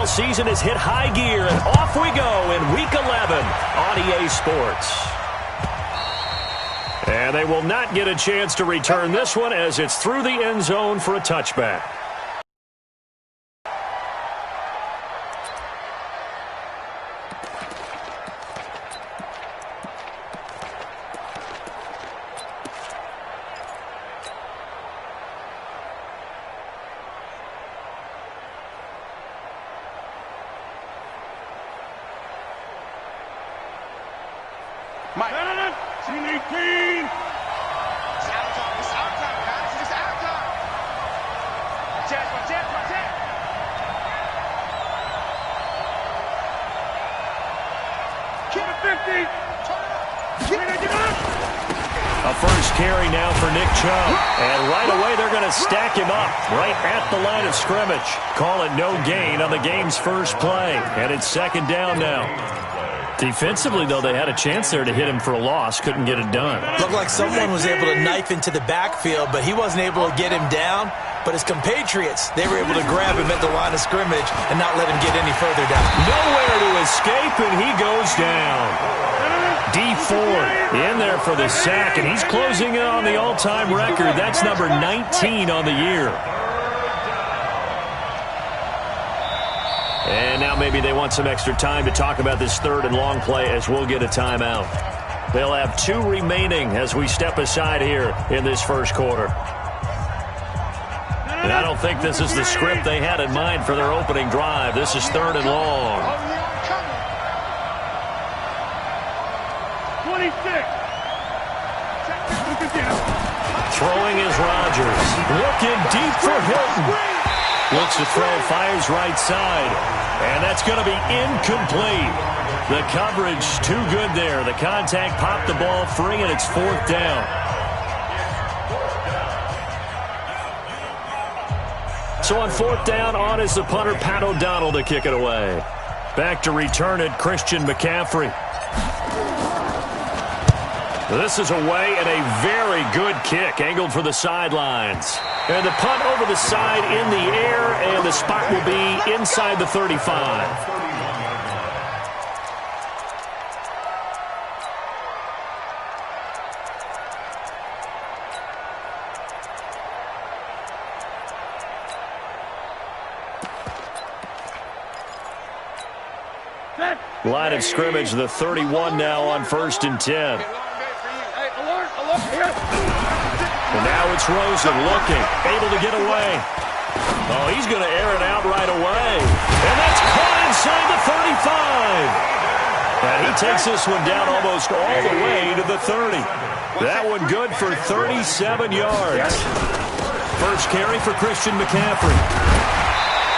football season has hit high gear, and off we go in Week 11 on EA Sports. And they will not get a chance to return this one as it's through the end zone for a touchback. A first carry now for Nick Chubb. And right away they're going to stack him up right at the line of scrimmage. Call it no gain on the game's first play. And it's second down now. Defensively, though, they had a chance there to hit him for a loss. Couldn't get it done. Looked like someone was able to knife into the backfield, but he wasn't able to get him down. But his compatriots, they were able to grab him at the line of scrimmage and not let him get any further down. Nowhere to escape, and he goes down. D Ford in there for the sack, and he's closing in on the all-time record. That's number 19 on the year. And now maybe they want some extra time to talk about this third and long play as we'll get a timeout. They'll have 2 remaining as we step aside here in this first quarter. And I don't think this is the script they had in mind for their opening drive. This is third and long. 26. Throwing is Rodgers. Looking deep for Hilton. Looks to throw, fires right side. And that's going to be incomplete. The coverage too good there. The contact popped the ball free, and it's fourth down. So on fourth down, on is the punter, Pat O'Donnell, to kick it away. Back to return it, Christian McCaffrey. This is away and a very good kick, angled for the sidelines. And the punt over the side in the air, and the spot will be inside the 35. Line of scrimmage, the 31 now on 1st and 10. And now it's Rosen looking, able to get away. Oh, he's going to air it out right away. And that's caught inside the 35. And he takes this one down almost all the way to the 30. That one good for 37 yards. First carry for Christian McCaffrey.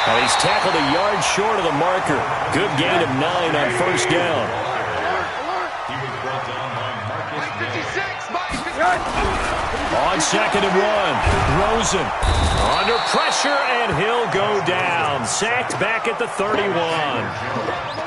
And he's tackled a yard short of the marker. Good gain of 9 on first down. On 2nd and 1, Rosen under pressure, and he'll go down. Sacked back at the 31.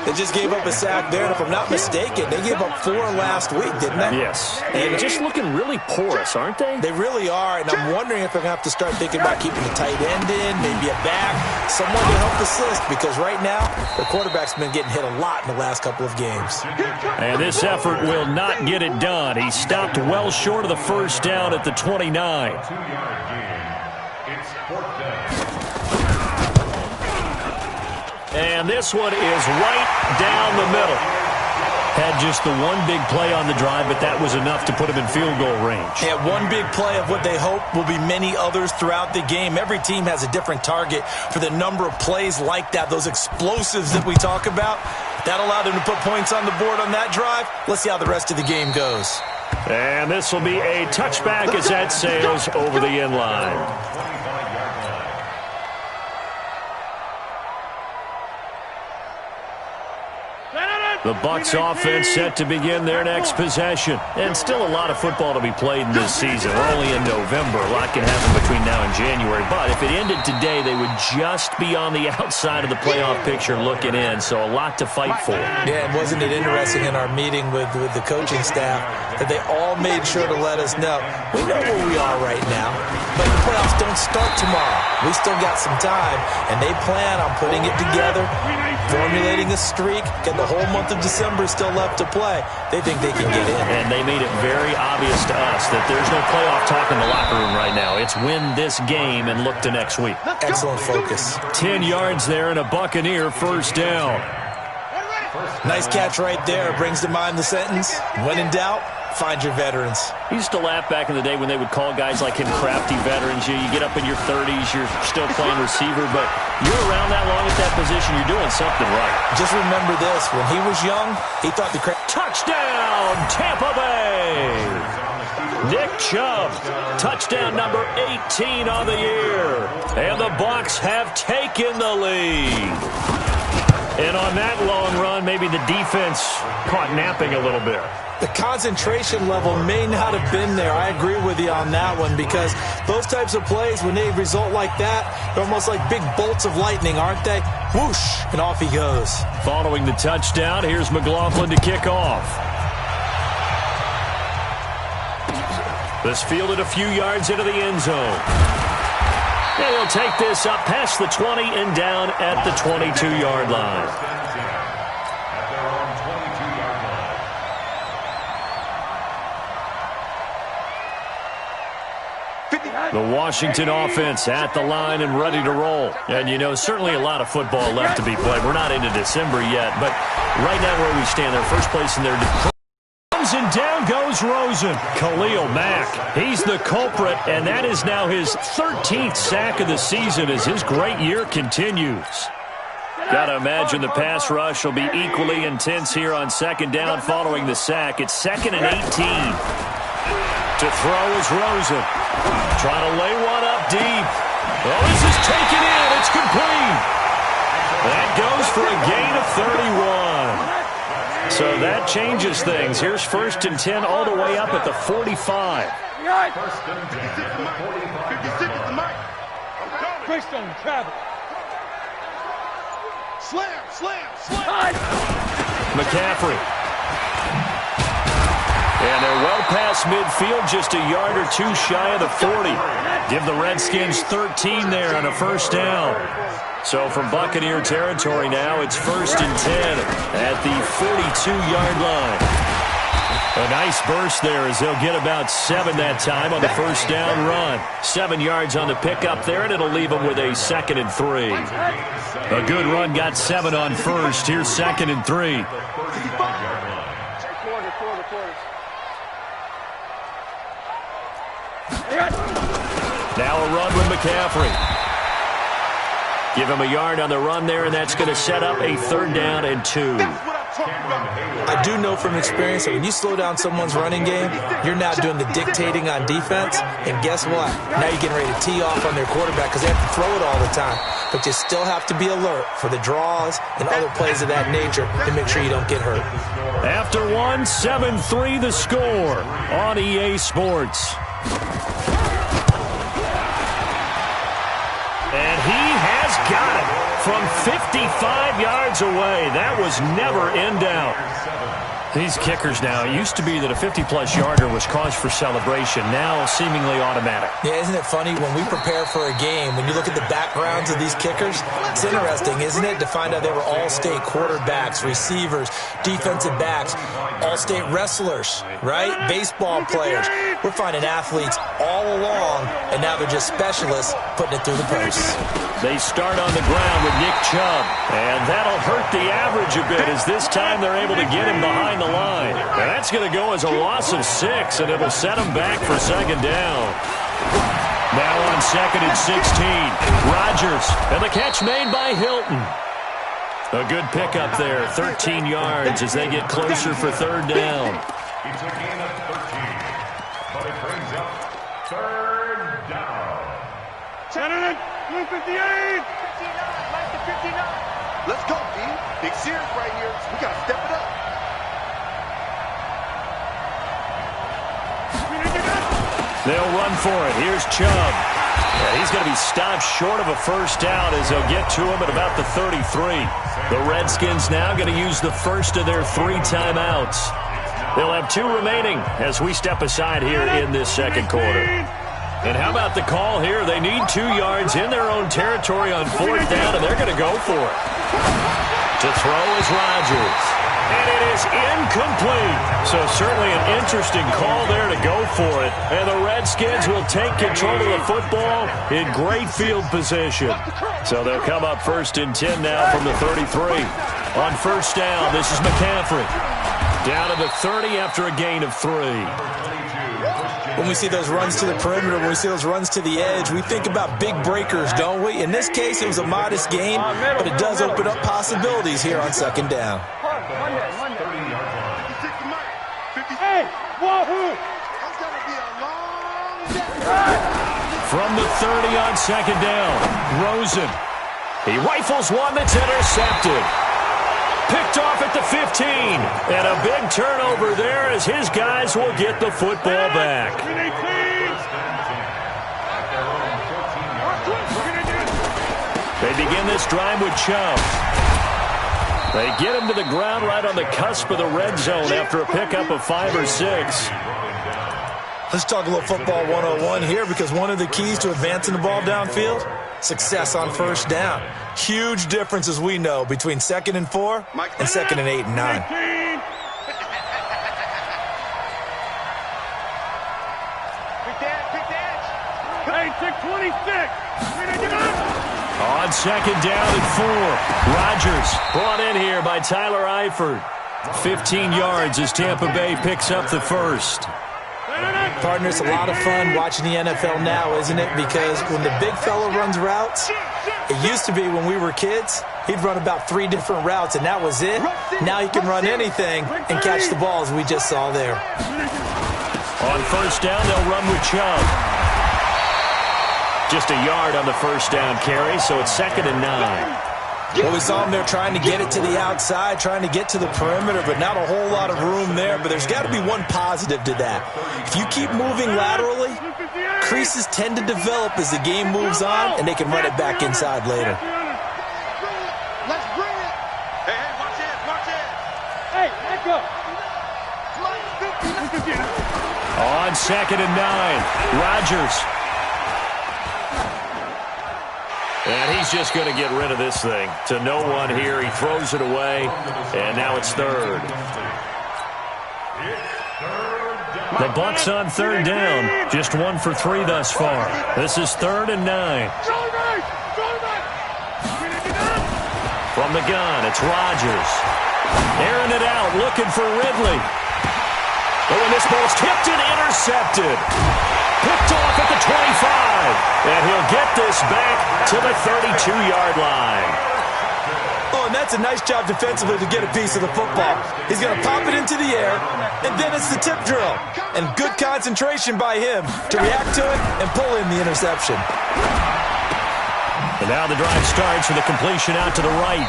They just gave up a sack there, and if I'm not mistaken, they gave up 4 last week, didn't they? Yes. And just looking really porous, aren't they? They really are, and I'm wondering if they're going to have to start thinking about keeping the tight end in, maybe a back, someone to help assist, because right now, the quarterback's been getting hit a lot in the last couple of games. And this effort will not get it done. He stopped well short of the first down at the 29. And this one is right down the middle. Had just the one big play on the drive, but that was enough to put him in field goal range. Yeah, one big play of what they hope will be many others throughout the game. Every team has a different target for the number of plays like that, those explosives that we talk about. That allowed them to put points on the board on that drive. Let's see how the rest of the game goes. And this will be a touchback as that sails over the end line. The Bucs offense set to begin their next possession. And still a lot of football to be played in this season. We're only in November. A lot can happen between now and January. But if it ended today, they would just be on the outside of the playoff picture looking in. So a lot to fight for. Yeah, and wasn't it interesting in our meeting with the coaching staff that they all made sure to let us know, we know where we are right now, but the playoffs don't don't start tomorrow. We still got some time, and they plan on putting it together, formulating a streak, get the whole month of December still left to play. They think they can get in. And they made it very obvious to us that there's no playoff talk in the locker room right now. It's win this game and look to next week. Excellent focus. 10 yards there and a Buccaneer first down. Nice catch right there. Brings to mind the sentence, when in doubt, find your veterans. I used to laugh back in the day when they would call guys like him crafty veterans. You get up in your 30s, you're still playing receiver, but you're around that long at that position, you're doing something right. Just remember this, when he was young, he thought the touchdown, Tampa Bay! Nick Chubb, touchdown number 18 on the year. And the Bucs have taken the lead. And on that long run, maybe the defense caught napping a little bit. The concentration level may not have been there. I agree with you on that one, because those types of plays, when they result like that, they're almost like big bolts of lightning, aren't they? Whoosh, and off he goes. Following the touchdown, here's McLaughlin to kick off. This fielded a few yards into the end zone. And he'll take this up past the 20 and down at the 22-yard line. The Washington offense at the line and ready to roll. And, you know, certainly a lot of football left to be played. We're not into December yet, but right now where we stand, they're first place in their and down goes Rosen. Khalil Mack, he's the culprit, and that is now his 13th sack of the season as his great year continues. Got to imagine the pass rush will be equally intense here on second down following the sack. It's 2nd and 18. To throw is Rosen. Trying to lay one up deep. Oh, this is taken in. It's complete. That goes for a gain of 31. So that changes things. Here's 1st and 10 all the way up at the 45. McCaffrey. And they're well past midfield, just a yard or two shy of the 40. Give the Redskins 13 there on a first down. So from Buccaneer territory now, it's 1st and 10 at the 42-yard line. A nice burst there as they'll get about 7 that time on the first down run. 7 yards on the pickup there, and it'll leave them with a 2nd and 3. A good run got 7 on first. Here's 2nd and 3. Now a run with McCaffrey. Give him a yard on the run there, and that's going to set up a 3rd down and 2. I do know from experience that when you slow down someone's running game, you're now doing the dictating on defense, and guess what? Now you're getting ready to tee off on their quarterback because they have to throw it all the time. But you still have to be alert for the draws and other plays of that nature to make sure you don't get hurt. After one, 7-3 the score on EA Sports. And he has got it from 55 yards away. That was never in doubt. These kickers now, it used to be that a 50-plus yarder was cause for celebration. Now seemingly automatic. Yeah, isn't it funny when we prepare for a game, when you look at the backgrounds of these kickers, it's interesting, isn't it, to find out they were all-state quarterbacks, receivers, defensive backs, all-state wrestlers, right? Baseball players. We're finding athletes all along, and now they're just specialists putting it through the posts. They start on the ground with Nick Chubb, and that'll hurt the average a bit as this time they're able to get him behind the line. And that's going to go as a loss of 6, and it'll set him back for 2nd down. Now on 2nd and 16, Rodgers, and the catch made by Hilton. A good pickup there, 13 yards as they get closer for 3rd down. He took in at 13, but it brings up 3rd down. 58! 59, Mike to 59. Let's go, D. Big series right here. We got to step it up. They'll run for it. Here's Chubb. And he's going to be stopped short of a first down as they'll get to him at about the 33. The Redskins now going to use the first of their 3 timeouts. They'll have 2 remaining as we step aside here in this 2nd quarter. And how about the call here? They need 2 yards in their own territory on 4th down, and they're going to go for it. To throw is Rodgers. And it is incomplete. So certainly an interesting call there to go for it. And the Redskins will take control of the football in great field position. So they'll come up 1st and 10 now from the 33. On 1st down, this is McCaffrey. Down to the 30 after a gain of 3. When we see those runs to the perimeter, when we see those runs to the edge, we think about big breakers, don't we? In this case, it was a modest gain, but it does open up possibilities here on 2nd down. Hey, wahoo! That's going to be a long day. From the 30 on 2nd down, Rosen. He rifles one that's intercepted. Picked off at the 15. And a big turnover there as his guys will get the football back. They begin this drive with Chubb. They get him to the ground right on the cusp of the red zone after a pickup of 5 or 6. Let's talk a little football 101 here, because one of the keys to advancing the ball downfield, success on 1st down. Huge difference, as we know, between 2nd and 4 and 2nd and 8 and 9. Hey, 626. On 2nd down and 4, Rodgers brought in here by Tyler Eifert. 15 yards as Tampa Bay picks up the 1st. Partner, it's a lot of fun watching the NFL now, isn't it? Because when the big fella runs routes, it used to be when we were kids, he'd run about 3 different routes, and that was it. Now he can run anything and catch the ball, as we just saw there. On 1st down, they'll run with Chubb. Just a yard on the 1st down carry, so it's 2nd and 9. Well, we saw him there trying to get it to the outside, trying to get to the perimeter, but not a whole lot of room there. But there's got to be one positive to that. If you keep moving laterally, creases tend to develop as the game moves on, and they can run it back inside later. Let's bring it. Hey, watch it, watch it. Hey, let go. On 2nd and 9, Rodgers. And he's just going to get rid of this thing. To no one here. He throws it away. And now it's 3rd. The Bucs on 3rd down. Just 1 for 3 thus far. This is 3rd and 9. From the gun, it's Rodgers. Airing it out, looking for Ridley. Oh, and this ball's tipped and intercepted. Picked off at the 25. And he'll get this back to the 32-yard line. Oh, and that's a nice job defensively to get a piece of the football. He's going to pop it into the air, and then it's the tip drill. And good concentration by him to react to it and pull in the interception. And now the drive starts with a completion out to the right.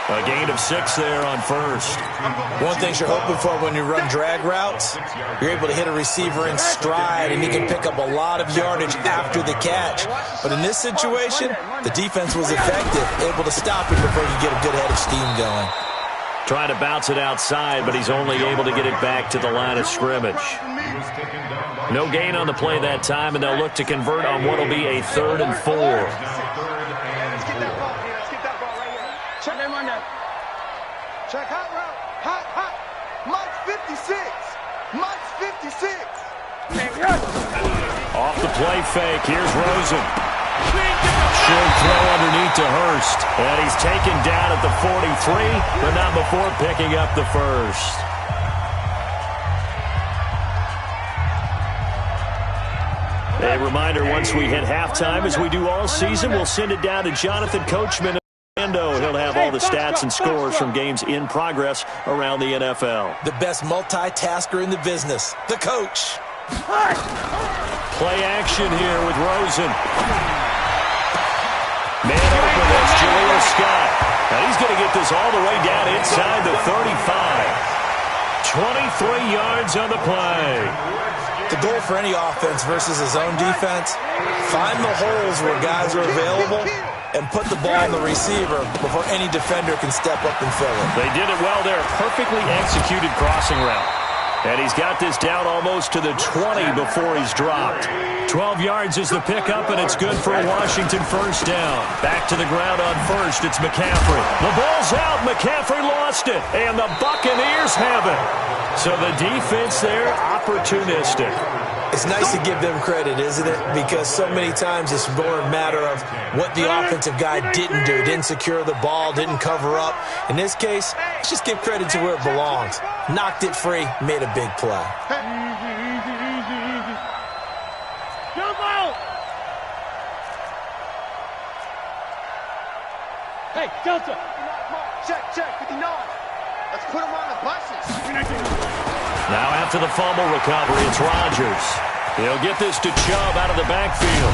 A gain of 6 there on 1st. One thing you're hoping for when you run drag routes, you're able to hit a receiver in stride, and he can pick up a lot of yardage after the catch. But in this situation, the defense was effective, able to stop him before he could get a good head of steam going. Trying to bounce it outside, but he's only able to get it back to the line of scrimmage. No gain on the play that time, and they'll look to convert on what will be a 3rd and 4. Check hot route. Hot, hot. Mike's 56. Mike's 56. Off the play fake. Here's Rosen. Short throw underneath to Hurst. And he's taken down at the 43, but not before picking up the 1st. A reminder, once we hit halftime, as we do all season, we'll send it down to Jonathan Coachman. He'll have all the stats and scores from games in progress around the NFL. The best multitasker in the business, the coach. Play action here with Rosen. Man open, that's Jaleel Scott. And he's going to get this all the way down inside the 35. 23 yards on the play. The goal for any offense versus his own defense, find the holes where guys are available and put the ball on the receiver before any defender can step up and fill it. They did it well there. Perfectly executed crossing route. And he's got this down almost to the 20 before he's dropped. 12 yards is the pickup, and it's good for a Washington first down. Back to the ground on first. It's McCaffrey. The ball's out. McCaffrey lost it, and the Buccaneers have it. So the defense there, opportunistic. It's nice to give them credit, isn't it? Because so many times it's more a matter of what the offensive guy didn't do. Didn't secure the ball, didn't cover up. In this case, let's just give credit to where it belongs. Knocked it free, made a big play. Easy. Jump out! Hey, Delta! Check, 59. Let's put him on the buses. Now after the fumble recovery, it's Rodgers. He'll get this to Chubb out of the backfield.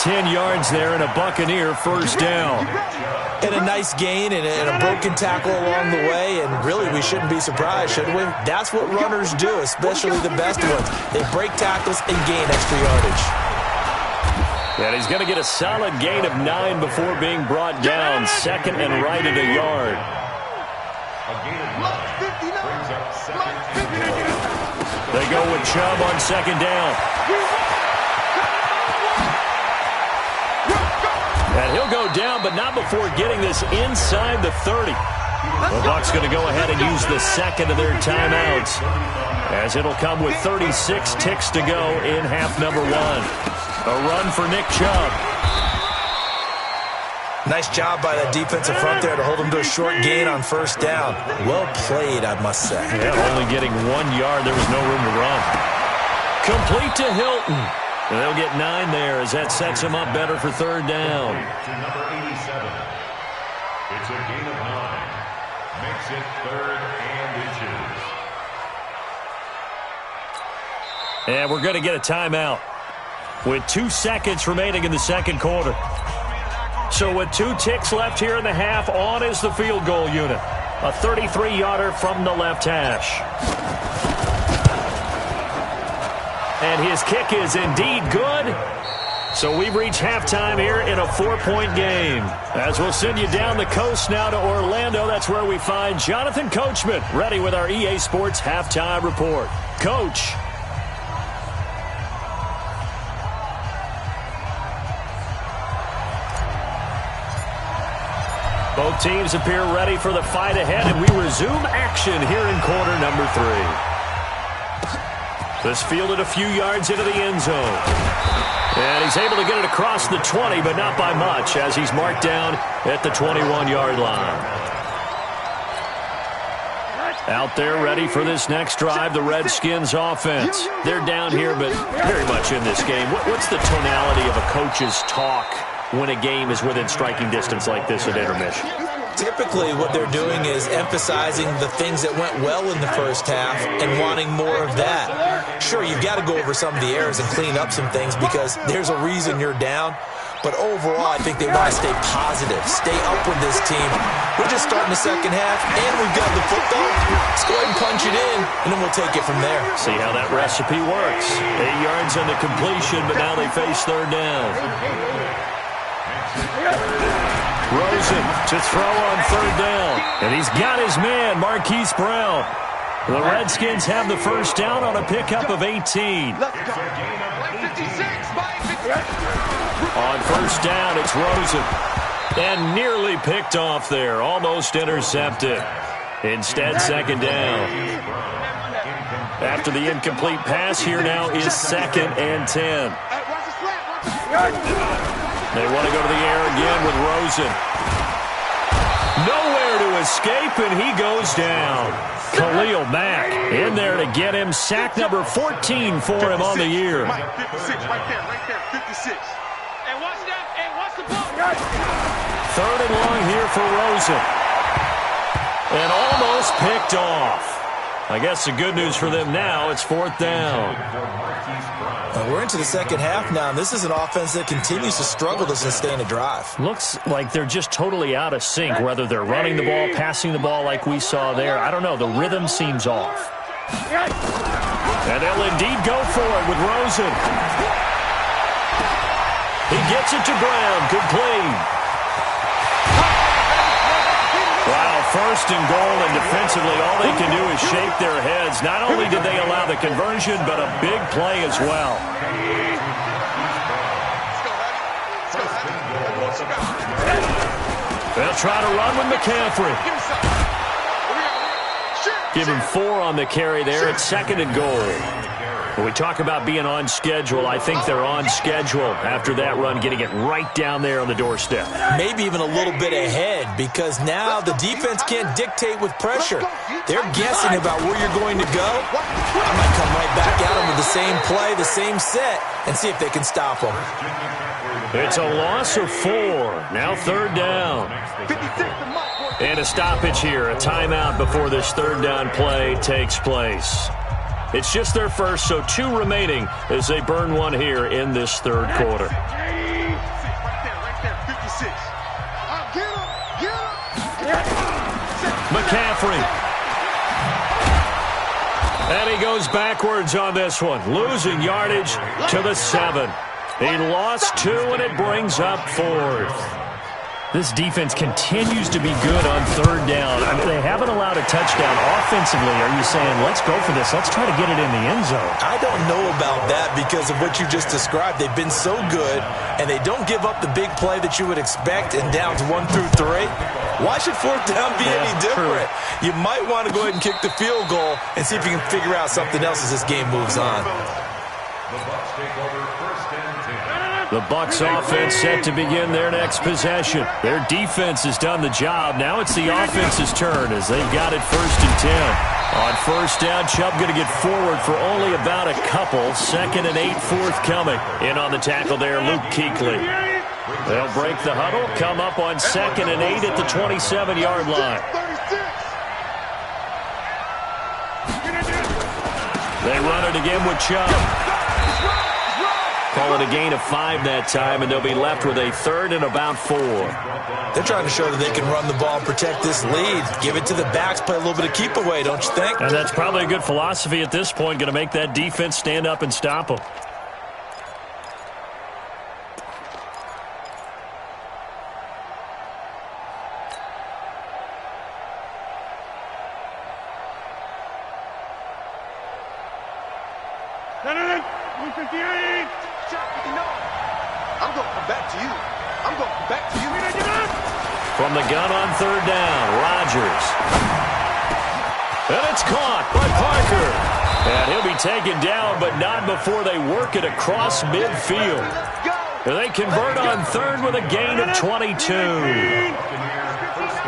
10 yards there and a Buccaneer first down. And a nice gain and a broken tackle along the way, and really we shouldn't be surprised, should we? That's what runners do, especially the best ones. They break tackles and gain extra yardage. And he's going to get a solid gain of 9 before being brought down. Second and right at a yard. They go with Chubb on second down. And he'll go down, but not before getting this inside the 30. The Bucs going to go ahead and use the second of their timeouts, as it'll come with 36 ticks to go in half number 1. A run for Nick Chubb. Nice job by that defensive front there to hold him to a short gain on first down. Well played, I must say. Yeah, only getting 1 yard. There was no room to run. Complete to Hilton. And they'll get 9 there as that sets him up better for third down. To number 87. It's a gain of 9. Makes it 3rd and inches. And we're going to get a timeout with 2 seconds remaining in the second quarter. So with 2 ticks left here in the half, on is the field goal unit. A 33-yarder from the left hash. And his kick is indeed good. So we've reached halftime here in a 4-point game. As we'll send you down the coast now to Orlando, that's where we find Jonathan Coachman, ready with our EA Sports halftime report. Coach. Both teams appear ready for the fight ahead, and we resume action here in quarter number 3. This fielded a few yards into the end zone. And he's able to get it across the 20, but not by much, as he's marked down at the 21-yard line. Out there ready for this next drive, the Redskins offense. They're down here, but very much in this game. What's the tonality of a coach's talk when a game is within striking distance like this at intermission? Typically what they're doing is emphasizing the things that went well in the first half and wanting more of that. Sure, you've got to go over some of the errors and clean up some things because there's a reason you're down. But overall, I think they want to stay positive, stay up with this team. We're just starting the second half, and we've got the football. Let's go ahead and punch it in, and then we'll take it from there. See how that recipe works. 8 yards on the completion, but now they face third down. Rosen to throw on third down. And he's got his man, Marquise Brown. The Redskins have the first down on a pickup of 18. On first down, it's Rosen. And nearly picked off there. Almost intercepted. Instead, second down. After the incomplete pass, here now is 2nd and 10. They want to go to the air again with Rosen. Nowhere to escape, and he goes down. Khalil Mack in there to get him. Sack number 14 for him on the year. 56, right there, 56. And watch that, and watch the ball. Third and long here for Rosen. And almost picked off. I guess the good news for them now, it's 4th down. We're into the second half now, and this is an offense that continues to struggle to sustain a drive. Looks like they're just totally out of sync, whether they're running the ball, passing the ball like we saw there. I don't know. The rhythm seems off. And they'll indeed go for it with Rosen. He gets it to Brown. Complete. Wow, first and goal, and defensively all they can do is shake their heads. Not only did they allow the conversion, but a big play as well. They'll try to run with McCaffrey. Give him 4 on the carry there. It's second and goal. When we talk about being on schedule, I think they're on schedule after that run, getting it right down there on the doorstep. Maybe even a little bit ahead, because now the defense can't dictate with pressure. They're guessing about where you're going to go. I might come right back at them with the same play, the same set, and see if they can stop them. It's a loss of 4. Now third down. And a stoppage here, a timeout before this third down play takes place. It's just their first, so 2 remaining as they burn one here in this third quarter. McCaffrey. And he goes backwards on this one, losing yardage to the 7. He lost 2, and it brings up 4th. This defense continues to be good on third down. I mean, they haven't allowed a touchdown. Offensively, are you saying, let's go for this, let's try to get it in the end zone? I don't know about that because of what you just described. They've been so good, and they don't give up the big play that you would expect in downs 1 through 3. Why should fourth down be any different? True. You might want to go ahead and kick the field goal and see if you can figure out something else as this game moves on. The Bucs take over first and 10. The Bucs offense set to begin their next possession. Their defense has done the job. Now it's the offense's turn as they've got it first and 10. On first down, Chubb going to get forward for only about a couple. Second and 8 forthcoming. In on the tackle there, Luke Kuechly. They'll break the huddle, come up on second and 8 at the 27-yard line. They run it again with Chubb. Call it a gain of 5 that time, and they'll be left with a third and about 4. They're trying to show that they can run the ball and protect this lead. Give it to the backs, play a little bit of keep away, don't you think? And that's probably a good philosophy at this point, going to make that defense stand up and stop them. I'm going to come back to you. I'm going to come back to you. From the gun on third down, Rodgers. And it's caught by Parker. And he'll be taken down, but not before they work it across midfield. And they convert on third with a gain of 22.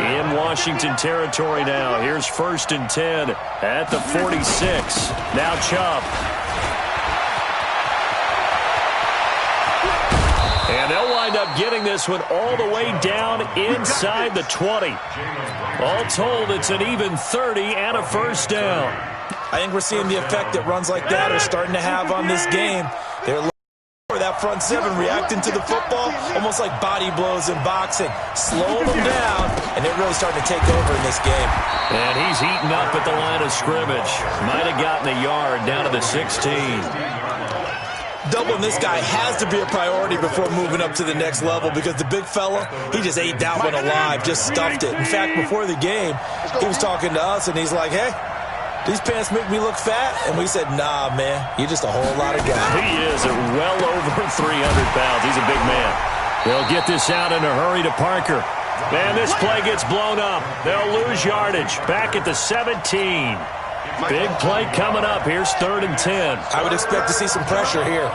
In Washington territory now. Here's first and 10 at the 46. Now Chubb. And they'll wind up getting this one all the way down inside the 20. All told, it's an even 30 and a first down. I think we're seeing the effect that runs like that are starting to have on this game. They're that front 7 reacting to the football, almost like body blows in boxing. Slowing them down, and they're really starting to take over in this game. And he's heating up at the line of scrimmage. Might have gotten a yard down to the 16. Doubling this guy has to be a priority before moving up to the next level because the big fella, he just ate that one alive, just stuffed it. In fact, before the game, he was talking to us, and he's like, hey, these pants make me look fat? And we said, nah, man, you're just a whole lot of guy. He is at well over 300 pounds. He's a big man. They'll get this out in a hurry to Parker. Man, this play gets blown up. They'll lose yardage. Back at the 17. Big play coming up. Here's third and 10. I would expect to see some pressure here.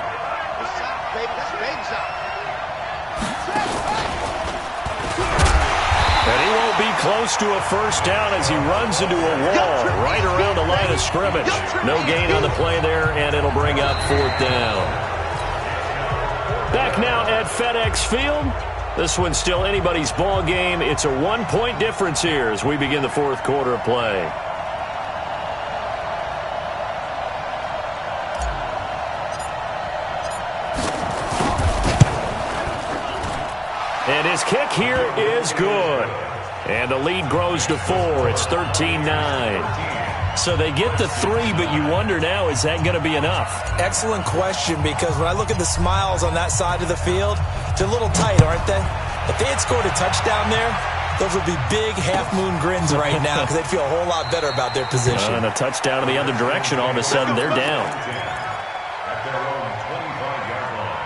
And he won't be close to a first down as he runs into a wall right around the line of scrimmage. No gain on the play there, and it'll bring up fourth down. Back now at FedEx Field. This one's still anybody's ball game. It's a 1-point difference here as we begin the fourth quarter of play. And his kick here is good. And the lead grows to 4. It's 13-9. So they get the 3, but you wonder now, is that going to be enough? Excellent question, because when I look at the smiles on that side of the field, they're a little tight, aren't they? If they had scored a touchdown there, those would be big half-moon grins right now because they'd feel a whole lot better about their position. And a touchdown in the other direction, all of a sudden they're down. At their own 25-yard line.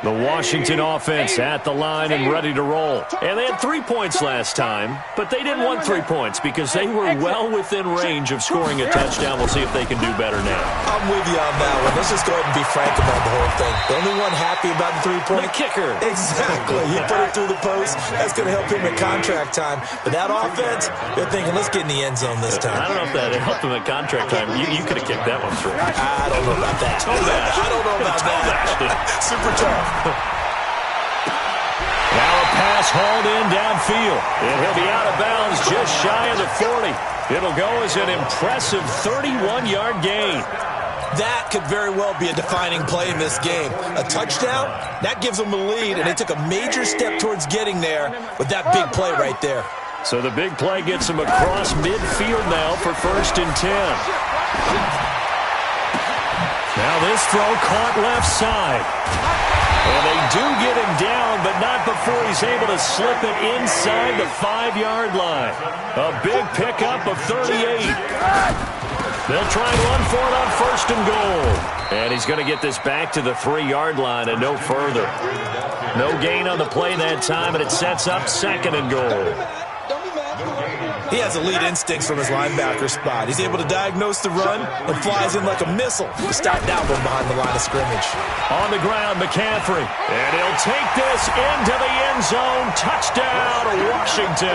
The Washington offense at the line and ready to roll. And they had 3 points last time, but they didn't want 3 points because they were well within range of scoring a touchdown. We'll see if they can do better now. I'm with you on that one. Let's just go ahead and be frank about the whole thing. The only one happy about the 3-point The kicker. Exactly. He put it through the post. That's going to help him at contract time. But that offense, they're thinking, let's get in the end zone this time. I don't know if that helped him at contract time. You could have kicked that one through. I don't know about that. I don't know about that. Super tough. Now a pass hauled in downfield. And he'll be out of bounds just shy of the 40. It'll go as an impressive 31-yard gain. That could very well be a defining play in this game. A touchdown, that gives them a lead, and they took a major step towards getting there with that big play right there. So the big play gets them across midfield now for 1st and 10. Now this throw caught left side. And they do get him down, but not before he's able to slip it inside the 5-yard line. A big pickup of 38. They'll try and run for it on 1st and goal. And he's going to get this back to the 3-yard line and no further. No gain on the play that time, and it sets up 2nd and goal. He has elite instincts from his linebacker spot. He's able to diagnose the run and flies in like a missile to stop that one behind the line of scrimmage. On the ground, McCaffrey. And he'll take this into the end zone. Touchdown, Washington.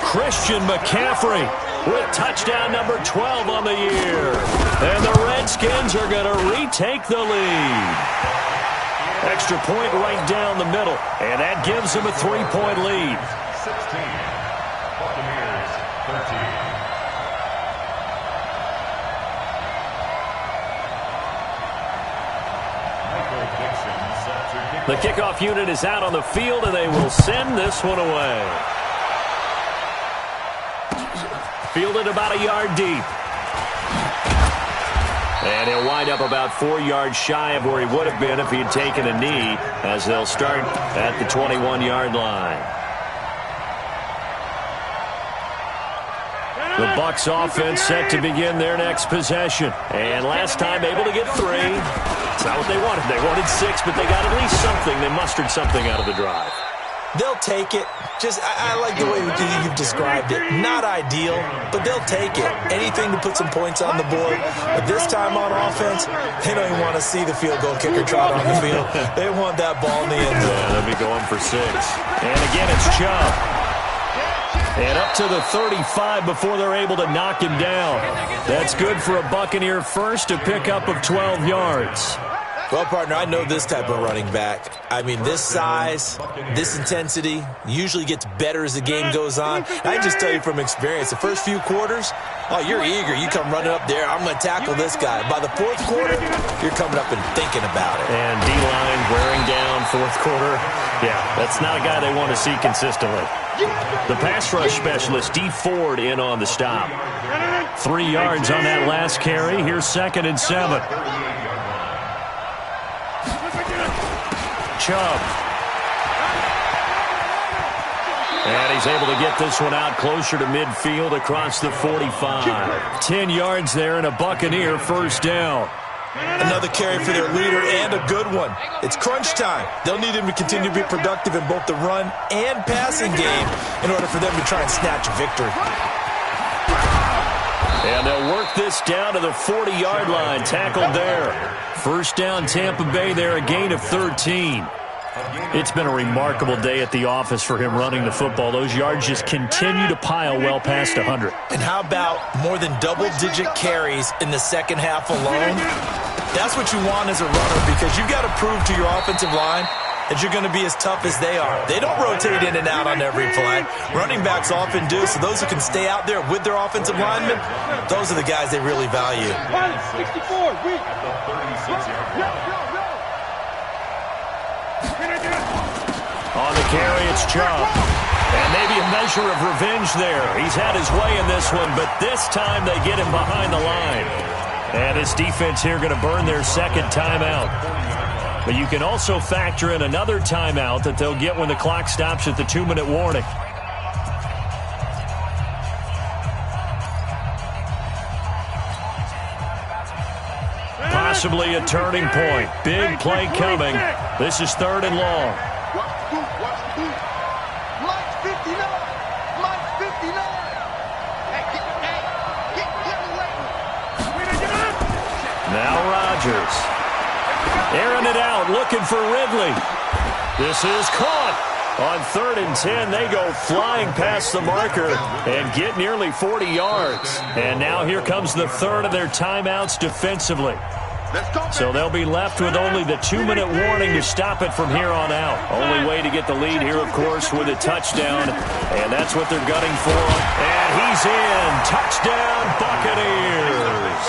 Christian McCaffrey with touchdown number 12 on the year. And the Redskins are going to retake the lead. Extra point right down the middle. And that gives them a 3-point lead. 16. Buccaneers 13. The kickoff unit is out on the field, and they will send this one away. Fielded about a yard deep. And he'll wind up about 4 yards shy of where he would have been if he had taken a knee, as they'll start at the 21-yard line. The Bucs offense set to begin their next possession. And last time able to get 3. It's not what they wanted. They wanted 6, but they got at least something. They mustered something out of the drive. They'll take it. I like the way you've described it. Not ideal, but they'll take it. Anything to put some points on the board. But this time on offense, they don't even want to see the field goal kicker trot on the field. They want that ball in the end zone. Yeah, they'll be going for 6. And again, it's Chubb. And up to the 35 before they're able to knock him down. That's good for a Buccaneer first, a pickup of 12 yards. Well, partner, I know this type of running back. I mean, this size, this intensity usually gets better as the game goes on. I can just tell you from experience, the first few quarters, oh, you're eager. You come running up there, I'm going to tackle this guy. By the 4th quarter, you're coming up and thinking about it. And D-line wearing down 4th quarter. Yeah, that's not a guy they want to see consistently. The pass rush specialist, D. Ford, in on the stop. 3 yards on that last carry. Here's 2nd and 7. Chubb. And he's able to get this one out closer to midfield across the 45. 10 yards there and a Buccaneer first down. Another carry for their leader and a good one. It's crunch time. They'll need him to continue to be productive in both the run and passing game in order for them to try and snatch a victory. And they'll work this down to the 40-yard line. Tackled there. First down, Tampa Bay there, a gain of 13. It's been a remarkable day at the office for him running the football. Those yards just continue to pile well past 100. And how about more than double-digit carries in the second half alone? That's what you want as a runner because you've got to prove to your offensive line that you're going to be as tough as they are. They don't rotate in and out on every play. Running backs often do, so those who can stay out there with their offensive linemen, those are the guys they really value. 64, weak. On the carry, it's Chubb. And maybe a measure of revenge there. He's had his way in this one, but this time they get him behind the line. And his defense here going to burn their second timeout. But you can also factor in another timeout that they'll get when the clock stops at the 2-minute warning. Possibly a turning point. Big play coming. This is 3rd and long. Watch the boot. Mike's 59. Mike's 59. Hey, get away. Now Rodgers. Airing it out, looking for Ridley. This is caught. On 3rd and 10, they go flying past the marker and get nearly 40 yards. And now here comes the 3rd of their timeouts defensively. So they'll be left with only the 2-minute warning to stop it from here on out. Only way to get the lead here, of course, with a touchdown. And that's what they're gunning for. And he's in. Touchdown, Buccaneers.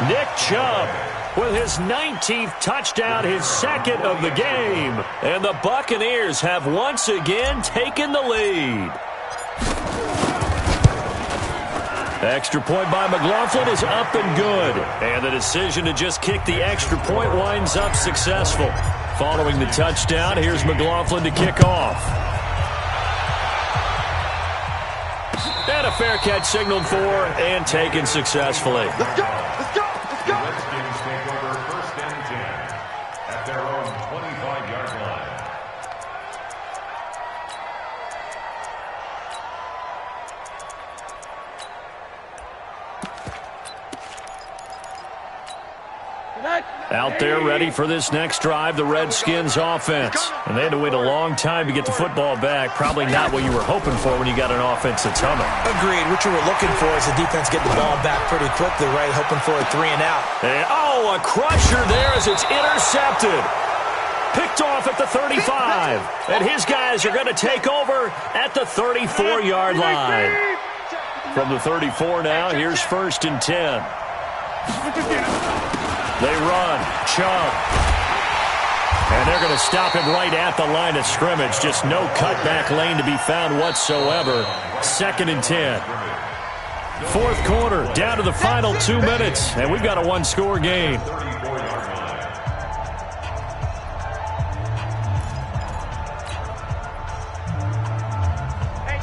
Nick Chubb with his 19th touchdown, his 2nd of the game. And the Buccaneers have once again taken the lead. Extra point by McLaughlin is up and good. And the decision to just kick the extra point winds up successful. Following the touchdown, here's McLaughlin to kick off. And a fair catch signaled for and taken successfully. Let's go. Let's go. Let's go. Redskins take over 1st and 10 at their own 25-yard line. Out there ready for this next drive, the Redskins offense. And they had to wait a long time to get the football back. Probably not what you were hoping for when you got an offense that's humming. Agreed. What you were looking for is the defense getting the ball back pretty quickly, right? Hoping for a 3 and out. And, a crusher there as it's intercepted. Picked off at the 35. And his guys are going to take over at the 34-yard line. From the 34 now, here's 1st and 10. They run. Chubb. And they're going to stop him right at the line of scrimmage. Just no cutback lane to be found whatsoever. 2nd and 10. 4th quarter, down to the final 2 minutes. And we've got a 1-score game.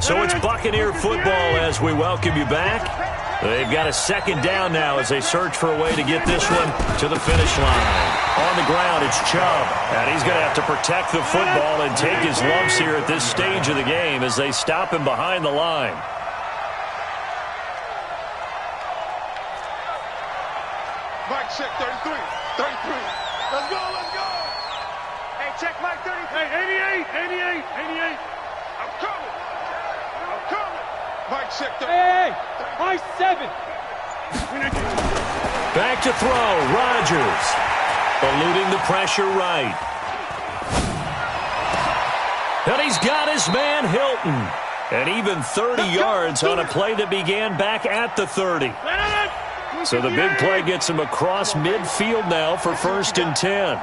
So it's Buccaneer football as we welcome you back. They've got a 2nd down now as they search for a way to get this one to the finish line. On the ground, it's Chubb. And he's going to have to protect the football and take his lumps here at this stage of the game as they stop him behind the line. Mike, check 33. 33. Let's go. Let's go. Hey, check Mike 33. Hey, 88. 88. 88. I'm coming. I'm coming. Mike, check 33. Hey, Mike 7. Back to throw. Rodgers. Eluding the pressure right. And he's got his man Hilton. And even 30 yards on a play that began back at the 30. So the big play gets him across midfield now for 1st and 10.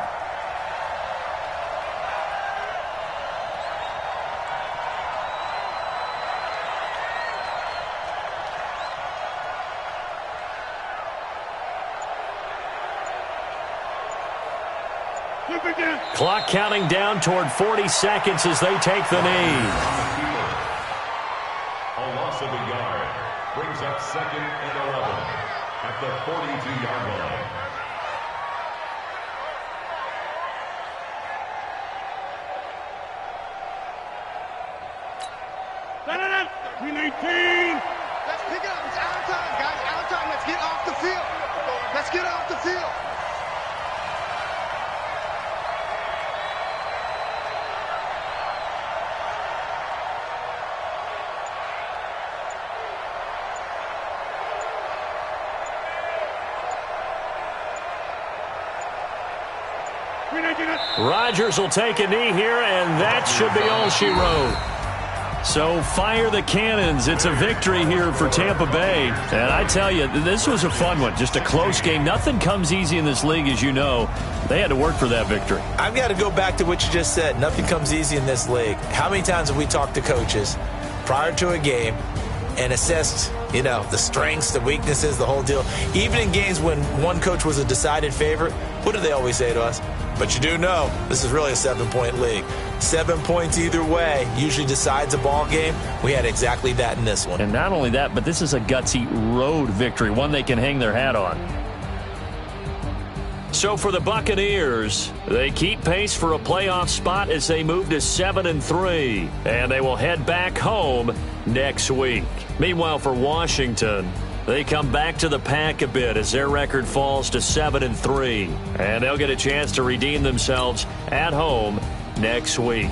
Clock counting down toward 40 seconds as they take the knee. A loss of a yard brings up 2nd and 11 at the 42-yard line. Let's pick it up. It's out of time, guys. Out of time. Let's get off the field. Let's get off the field. Rodgers will take a knee here, and that should be all she wrote. So fire the cannons. It's a victory here for Tampa Bay. And I tell you, this was a fun one. Just a close game. Nothing comes easy in this league, as you know. They had to work for that victory. I've got to go back to what you just said. Nothing comes easy in this league. How many times have we talked to coaches prior to a game, and assessed, the strengths, the weaknesses, the whole deal. Even in games when one coach was a decided favorite, what do they always say to us? But you do know this is really a 7-point league. 7 points either way usually decides a ball game. We had exactly that in this one. And not only that, but this is a gutsy road victory, one they can hang their hat on. So for the Buccaneers, they keep pace for a playoff spot as they move to 7-3, and they will head back home next week. Meanwhile, for Washington, they come back to the pack a bit as their record falls to 7-3, and they'll get a chance to redeem themselves at home next week.